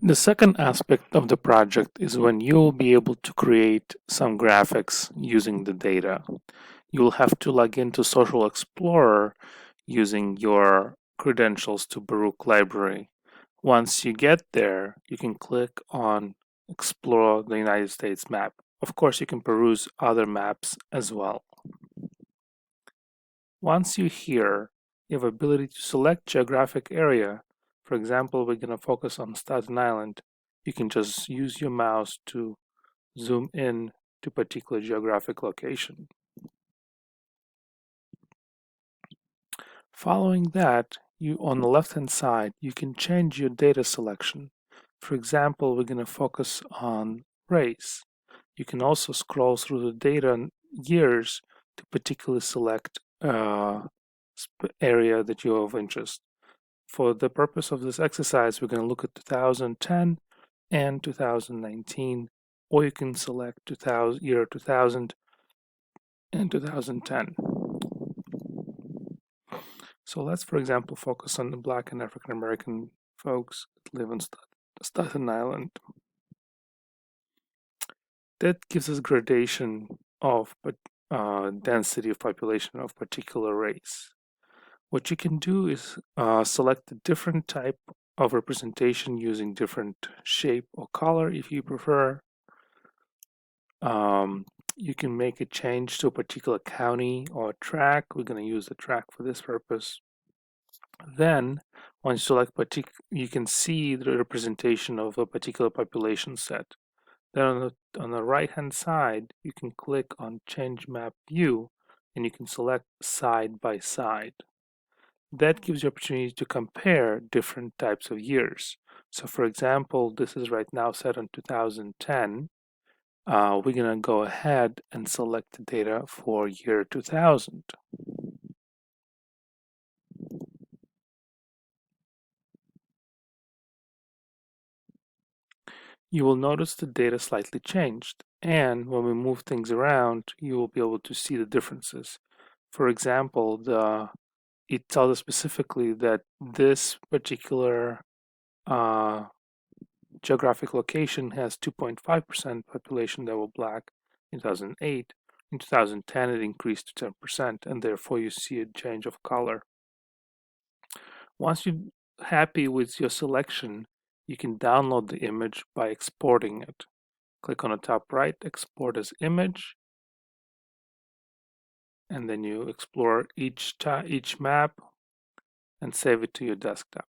The second aspect of the project is when you'll be able to create some graphics using the data. You'll have to log into Social Explorer using your credentials to Baruch Library. Once you get there, you can click on Explore the United States map. Of course, you can peruse other maps as well. Once you're here, you have ability to select geographic area. For example, we're going to focus on Staten Island. You can just use your mouse to zoom in to particular geographic location. Following that, on the left-hand side, you can change your data selection. For example, we're going to focus on race. You can also scroll through the data years to particularly select area that you're of interest. For the purpose of this exercise, we're going to look at 2010 and 2019, or you can select year 2000 and 2010. So let's, for example, focus on the Black and African American folks that live on Staten Island. That gives us gradation of density of population of particular race. What you can do is select a different type of representation using different shape or color if you prefer. You can make a change to a particular county or track. We're going to use the track for this purpose. Then, once you select you can see the representation of a particular population set. Then on the right-hand side, you can click on Change Map View, and you can select side by side. That gives you opportunity to compare different types of years. So for example, this is right now set on 2010. We're going to go ahead and select the data for year 2000. You will notice the data slightly changed, and when we move things around, you will be able to see the differences. For example, it tells us specifically that this particular geographic location has 2.5% population that were black in 2008. In 2010, it increased to 10%, and therefore you see a change of color. Once you're happy with your selection, you can download the image by exporting it. Click on the top right, export as image, and then you explore each map and save it to your desktop.